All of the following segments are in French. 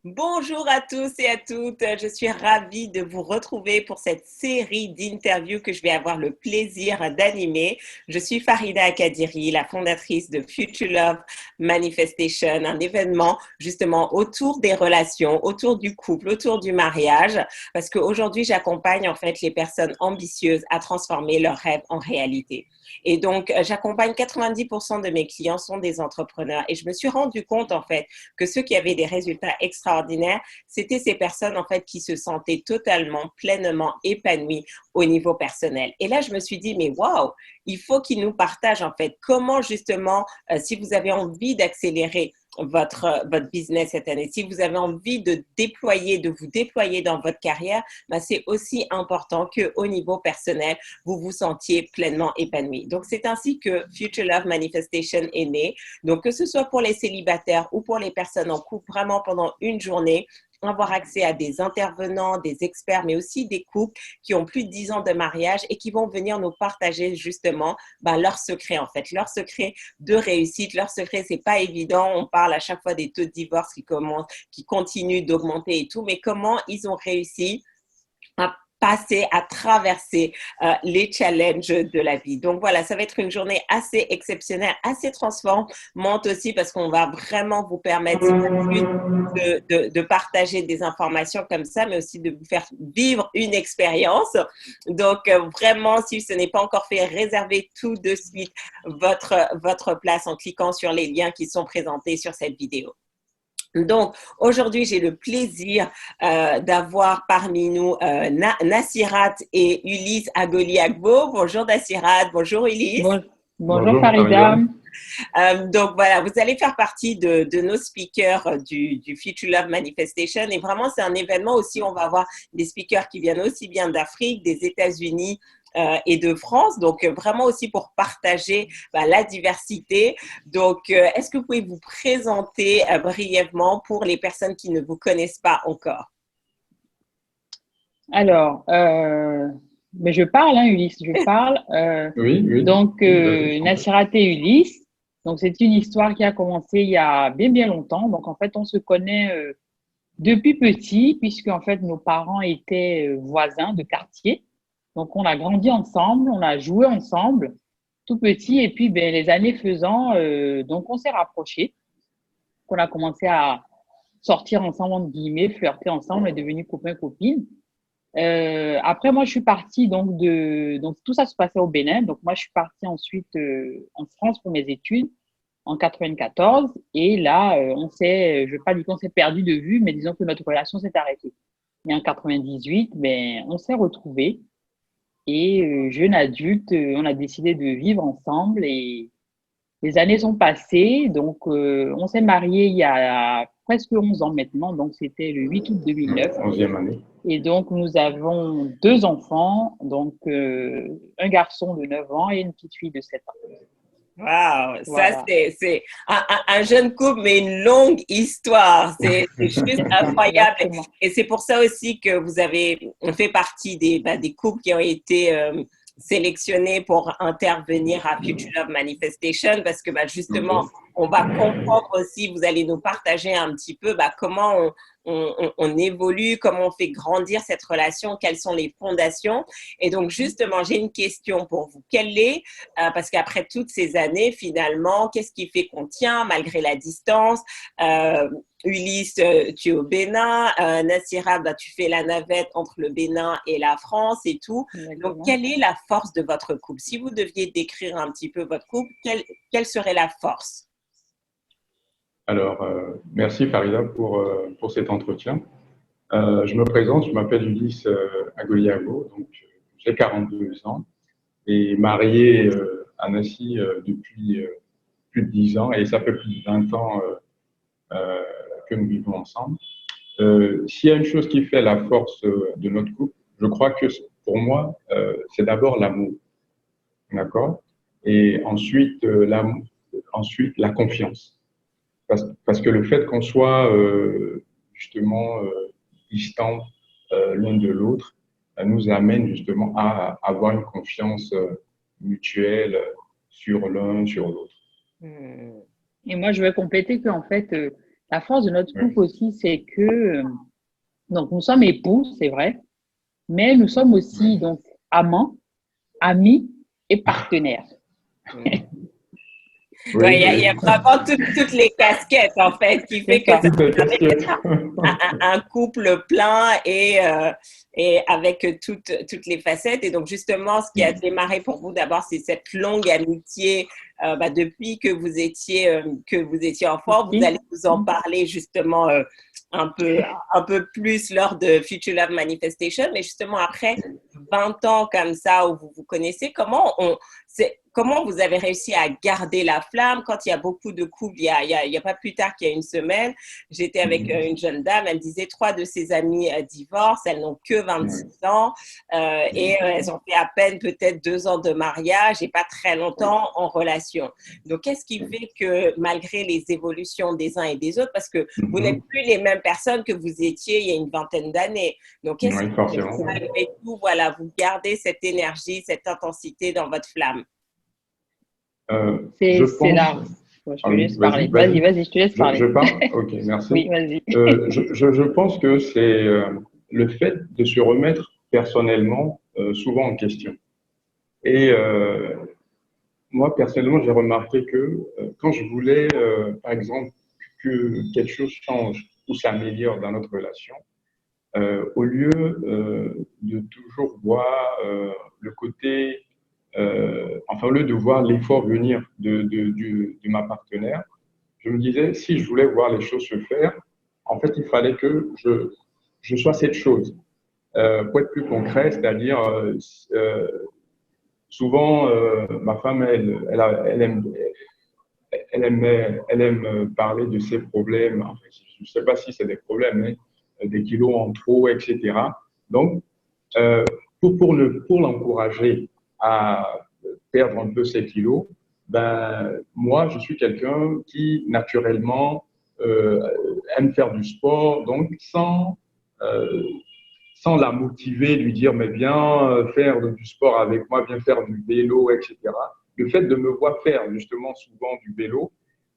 Bonjour à tous et à toutes, je suis ravie de vous retrouver pour cette série d'interviews que je vais avoir le plaisir d'animer. Je suis Farida Akadiri, la fondatrice de Future Love Manifestation, un événement justement autour des relations, autour du couple, autour du mariage, parce qu'aujourd'hui j'accompagne en fait les personnes ambitieuses à transformer leurs rêves en réalité. Et donc j'accompagne 90% de mes clients sont des entrepreneurs et je me suis rendu compte en fait que ceux qui avaient des résultats extraordinaires, c'était ces personnes en fait qui se sentaient totalement, pleinement épanouies au niveau personnel. Et là, je me suis dit, mais waouh, il faut qu'ils nous partagent en fait comment justement, si vous avez envie d'accélérer votre business cette année, si vous avez envie de vous déployer dans votre carrière, ben c'est aussi important qu'au niveau personnel, vous vous sentiez pleinement épanoui. Donc, c'est ainsi que Future Love Manifestation est né. Donc, que ce soit pour les célibataires ou pour les personnes en couple, vraiment pendant une journée, avoir accès à des intervenants, des experts, mais aussi des couples qui ont plus de 10 ans de mariage et qui vont venir nous partager justement leurs secrets en fait, leurs secrets de réussite, leurs secrets, c'est pas évident, on parle à chaque fois des taux de divorce qui continuent d'augmenter et tout, mais comment ils ont réussi à passer, à traverser les challenges de la vie. Donc voilà, ça va être une journée assez exceptionnelle, assez transformante aussi parce qu'on va vraiment vous permettre, c'est pas juste de partager des informations comme ça, mais aussi de vous faire vivre une expérience. Donc vraiment, si ce n'est pas encore fait, réservez tout de suite votre place en cliquant sur les liens qui sont présentés sur cette vidéo. Donc, aujourd'hui, j'ai le plaisir d'avoir parmi nous Nassirat et Ulysse Agoli-Agbo. Bonjour Nassirat, bonjour Ulysse. Bon- bonjour Bonjour Farida. Farida. Donc voilà, vous allez faire partie de nos speakers du Future Love Manifestation et vraiment c'est un événement aussi, on va avoir des speakers qui viennent aussi bien d'Afrique, des États-Unis et de France, donc vraiment aussi pour partager la diversité. Donc est-ce que vous pouvez vous présenter brièvement pour les personnes qui ne vous connaissent pas encore? Alors, mais je parle, hein, Ulysse, je parle. Oui, oui, Donc, oui, vas-y, je t'en prie. Nassirat et Ulysse. Donc, c'est une histoire qui a commencé il y a bien, bien longtemps. Donc, en fait, on se connaît depuis petit, puisque en fait, nos parents étaient voisins de quartier. Donc, on a grandi ensemble, on a joué ensemble, tout petit. Et puis, ben, les années faisant, donc, on s'est rapprochés. On a commencé à sortir ensemble, entre guillemets, flirter ensemble, on est devenus copains-copines. Après, moi, je suis partie donc tout ça se passait au Bénin. Donc moi, je suis partie ensuite en France pour mes études en 94. Et là, je vais pas dire qu'on s'est perdu de vue, mais disons que notre relation s'est arrêtée. Et en 98, ben, on s'est retrouvés et jeune adulte, on a décidé de vivre ensemble et les années sont passées. Donc, on s'est mariés il y a presque 11 ans maintenant. Donc, c'était le 8 août 2009. 11e année. Et donc, nous avons deux enfants, donc un garçon de 9 ans et une petite fille de 7 ans. Wow, ça Voilà, c'est un jeune couple, mais une longue histoire. C'est juste incroyable. exactement. Et c'est pour ça aussi que vous avez fait partie des couples qui ont été sélectionnés pour intervenir à Future Love Manifestation parce que justement, Ok. on va comprendre aussi, vous allez nous partager un petit peu comment on évolue, comment on fait grandir cette relation, quelles sont les fondations. Et donc, justement, j'ai une question pour vous. Quelle est parce qu'après toutes ces années, finalement, qu'est-ce qui fait qu'on tient malgré la distance? Ulysse, tu es au Bénin. Nassira, tu fais la navette entre le Bénin et la France et tout. Donc, Exactement. quelle est la force de votre couple? Si vous deviez décrire un petit peu votre couple, quelle serait la force? Alors, merci Farida pour cet entretien. Je me présente, je m'appelle Ulysse Agoliago, donc j'ai 42 ans et marié à Nassi depuis plus de 10 ans et ça fait plus de 20 ans euh, que nous vivons ensemble. S'il y a une chose qui fait la force de notre couple, je crois que pour moi, c'est d'abord l'amour, d'accord? Et ensuite, ensuite, la confiance. Parce que le fait qu'on soit justement distants l'un de l'autre nous amène justement à avoir une confiance mutuelle sur l'un, sur l'autre. Hmm. Et moi, je vais compléter qu'en fait, La force de notre Oui. couple aussi, c'est que donc nous sommes époux, c'est vrai, mais nous sommes aussi Oui. donc amants, amis et partenaires. Oui, Ouais, il y a oui. vraiment toutes les casquettes, en fait, qui C'est fait que ça ça. Toutes les casquettes. un couple plein et avec toutes les facettes. Et donc, justement, ce qui a démarré pour vous d'abord, c'est cette longue amitié depuis que vous étiez enfant. Vous Aussi. allez vous en parler justement un peu, un peu plus lors de Future Love Manifestation. Mais justement, après 20 ans comme ça où vous vous connaissez, comment vous avez réussi à garder la flamme quand il y a beaucoup de couples? Il y a pas plus tard qu'il y a une semaine, j'étais avec une jeune dame, elle disait 3 de ses amies divorcent, elles n'ont que 26 Oui. ans et elles ont fait à peine peut-être 2 ans de mariage et pas très longtemps en relation. Donc, qu'est-ce qui fait que malgré les évolutions des uns et des autres, parce que vous n'êtes Mhm. plus les mêmes personnes que vous étiez il y a une vingtaine d'années. Donc, qu'est-ce Oui, qui fait forcément. que malgré tout, voilà, vous gardez cette énergie, cette intensité dans votre flamme? Je C'est pense. là. Bon, je Ah te oui, laisse vas-y, parler. Vas-y, vas-y. vas-y, je te laisse Je parler. parle? Ok, merci. Oui, vas-y. Je pense que c'est le fait de se remettre personnellement souvent en question. Et moi, personnellement, j'ai remarqué que quand je voulais, par exemple, que quelque chose change ou s'améliore dans notre relation, au lieu de toujours voir le côté, enfin, au lieu de voir l'effort venir de ma partenaire, je me disais, si je voulais voir les choses se faire, en fait, il fallait que je sois cette chose. Pour être plus concret, c'est-à-dire, euh, souvent, ma femme, elle aime parler de ses problèmes. Enfin, je ne sais pas si c'est des problèmes, mais des kilos en trop, etc. Donc, euh, pour l'encourager à perdre un peu ses kilos, ben, moi, je suis quelqu'un qui, naturellement, euh, aime faire du sport, donc euh, sans la motiver, lui dire, mais viens faire du sport avec moi, viens faire du vélo, etc. Le fait de me voir faire justement souvent du vélo,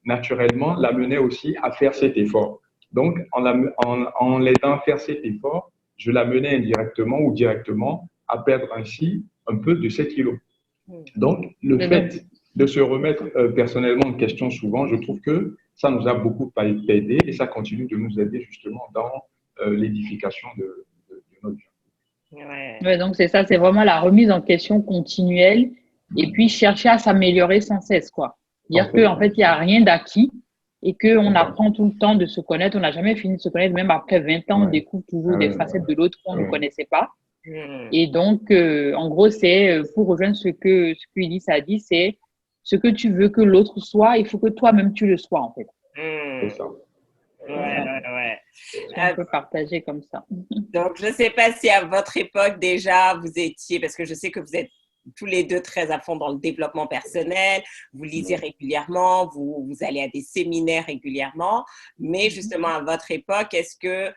naturellement, l'amenait aussi à faire cet effort. Donc, en l'aidant à faire cet effort, je l'amenais indirectement ou directement à perdre ainsi un peu de ses kilos. Donc, le Mais donc, fait de se remettre personnellement en question souvent, je trouve que ça nous a beaucoup aidé et ça continue de nous aider justement dans l'édification de notre vie. Ouais. ouais, donc c'est ça, c'est vraiment la remise en question continuelle et puis chercher à s'améliorer sans cesse, quoi. Dire qu'en Parfaitement. fait, il n'y a rien d'acquis et qu'on C'est ça. apprend tout le temps de se connaître. On n'a jamais fini de se connaître, même après 20 ans, on Ouais. découvre toujours des facettes de l'autre qu'on ne Ouais. connaissait pas. Hmm. Et donc, en gros, c'est pour rejoindre ce que Ulysse a dit, c'est ce que tu veux que l'autre soit, il faut que toi-même tu le sois, en fait. C'est Hmm. ça. Ouais, C'est ça. ouais. Si on peut partager comme ça. Donc, je ne sais pas si à votre époque déjà, vous étiez, parce que je sais que vous êtes tous les deux très à fond dans le développement personnel, vous lisez régulièrement, vous allez à des séminaires régulièrement, mais justement à votre époque, est-ce que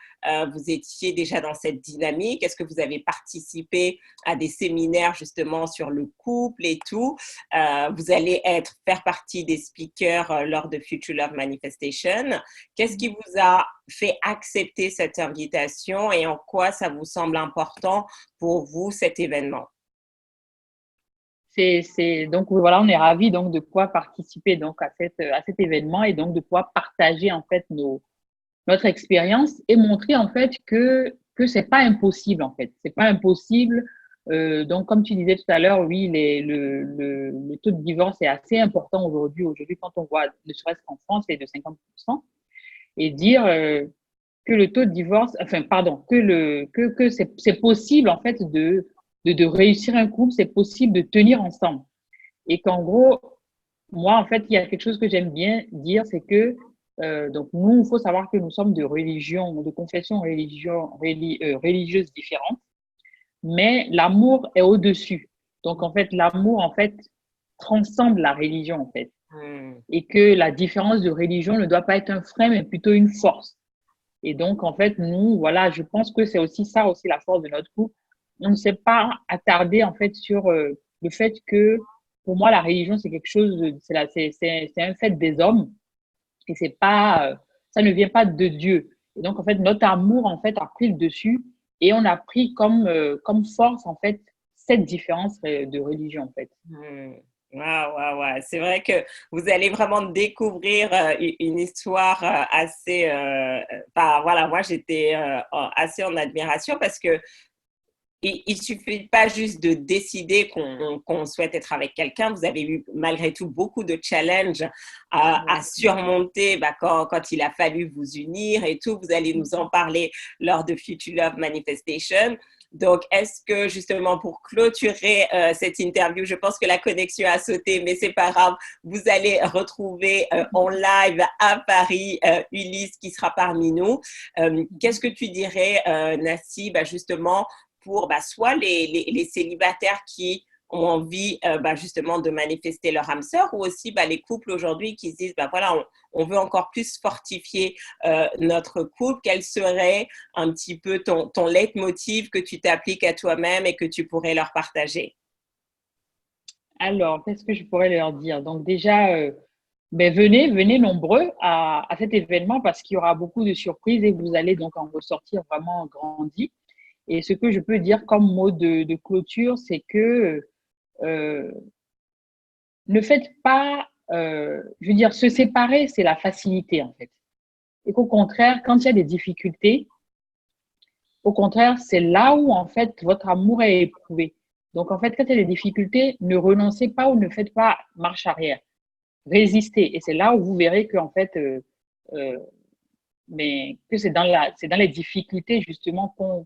vous étiez déjà dans cette dynamique? Est-ce que vous avez participé à des séminaires justement sur le couple et tout? Vous allez faire partie des speakers lors de Future Love Manifestation. Qu'est-ce qui vous a fait accepter cette invitation et en quoi ça vous semble important pour vous cet événement? Donc voilà, on est ravis donc de pouvoir participer donc à cet événement et donc de pouvoir partager en fait notre expérience et montrer en fait que c'est pas impossible en fait, c'est pas impossible. Donc comme tu disais tout à l'heure, oui, le taux de divorce est assez important aujourd'hui. Aujourd'hui, quand on voit ne serait-ce qu'en France, c'est de 50% et dire que le taux de divorce, enfin pardon, que c'est possible en fait de réussir un couple, c'est possible de tenir ensemble. Et qu'en gros, moi, en fait, il y a quelque chose que j'aime bien dire, c'est que donc nous, il faut savoir que nous sommes de religions, de confessions religieuses différentes, mais l'amour est au-dessus. Donc en fait, l'amour en fait transcende la religion en fait, Hmm. et que la différence de religion ne doit pas être un frein, mais plutôt une force. Et donc en fait, nous, voilà, je pense que c'est aussi ça aussi la force de notre couple. On ne s'est pas attardé en fait sur le fait que pour moi la religion c'est quelque chose c'est un fait des hommes et c'est pas ça ne vient pas de Dieu. Et donc, en fait, notre amour, en fait, a pris le dessus et on a pris comme force, en fait, cette différence de religion, en fait. Hmm. Waouh, waouh, waouh. C'est vrai que vous allez vraiment découvrir une histoire assez. Voilà, moi j'étais assez en admiration parce que il suffit pas juste de décider qu'on souhaite être avec quelqu'un. Vous avez eu malgré tout beaucoup de challenges à surmonter quand il a fallu vous unir et tout. Vous allez nous en parler lors de Future Love Manifestation. Donc, est-ce que justement pour clôturer cette interview, je pense que la connexion a sauté, mais c'est pas grave. Vous allez retrouver en live à Paris Ulysse qui sera parmi nous. Qu'est-ce que tu dirais, Nassi, justement pour soit les célibataires qui ont envie justement de manifester leur âme sœur ou aussi les couples aujourd'hui qui se disent voilà, on veut encore plus fortifier notre couple. Quel serait un petit peu ton leitmotiv que tu t'appliques à toi-même et que tu pourrais leur partager? Alors, qu'est-ce que je pourrais leur dire? Donc déjà, venez nombreux à cet événement parce qu'il y aura beaucoup de surprises et vous allez donc en ressortir vraiment grandi. Et ce que je peux dire comme mot de clôture, c'est que euh, ne faites pas, je veux dire, se séparer, c'est la facilité en fait. Et qu'au contraire, quand il y a des difficultés, au contraire, c'est là où en fait votre amour est éprouvé. Donc en fait, quand il y a des difficultés, ne renoncez pas ou ne faites pas marche arrière. Résistez. Et c'est là où vous verrez que en fait, euh, mais que c'est dans les difficultés justement qu'on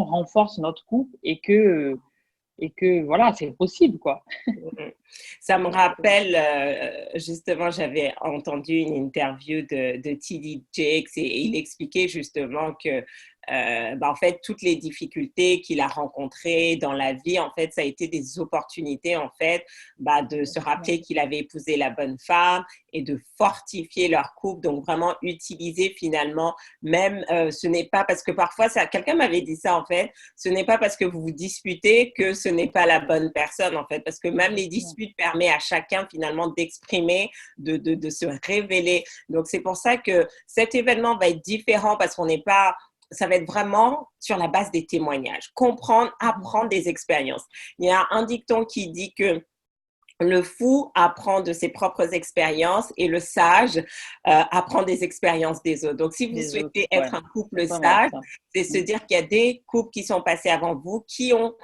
renforce notre couple et que voilà, c'est possible quoi. Ça me rappelle, justement, j'avais entendu une interview de T.D. Jakes et il expliquait justement que, en fait, toutes les difficultés qu'il a rencontrées dans la vie, en fait, ça a été des opportunités, en fait, de se rappeler qu'il avait épousé la bonne femme et de fortifier leur couple. Donc, vraiment utiliser finalement, même, ce n'est pas parce que parfois, quelqu'un m'avait dit ça, en fait, ce n'est pas parce que vous vous disputez que ce n'est pas la bonne personne, en fait, parce que même les disputes permettent à chacun finalement d'exprimer, de se révéler. Donc, c'est pour ça que cet événement va être différent parce qu'on n'est pas, ça va être vraiment sur la base des témoignages, comprendre, apprendre des expériences. Il y a un dicton qui dit que le fou apprend de ses propres expériences et le sage apprend des expériences des autres. Donc, si vous Les autres, souhaitez ouais. être un couple Pas mal sage, ça. c'est se dire qu'il y a des couples qui sont passés avant vous, qui ont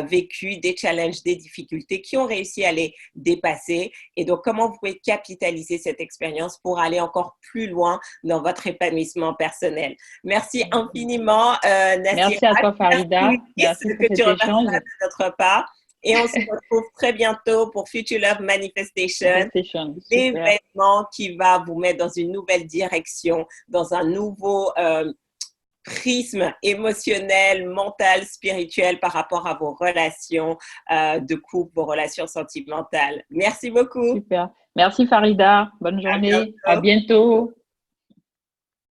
vécu des challenges, des difficultés, qui ont réussi à les dépasser. Et donc, comment vous pouvez capitaliser cette expérience pour aller encore plus loin dans votre épanouissement personnel. Merci infiniment, Nassira. Merci à toi, Farida. Merci pour Que tu cet échange. remercieras de notre part. Et on se retrouve très bientôt pour Future Love Manifestation, Super. l'événement qui va vous mettre dans une nouvelle direction, dans un nouveau prisme émotionnel, mental, spirituel par rapport à vos relations de couple, vos relations sentimentales. Merci beaucoup. Super. Merci, Farida. Bonne À journée. À bientôt. bientôt.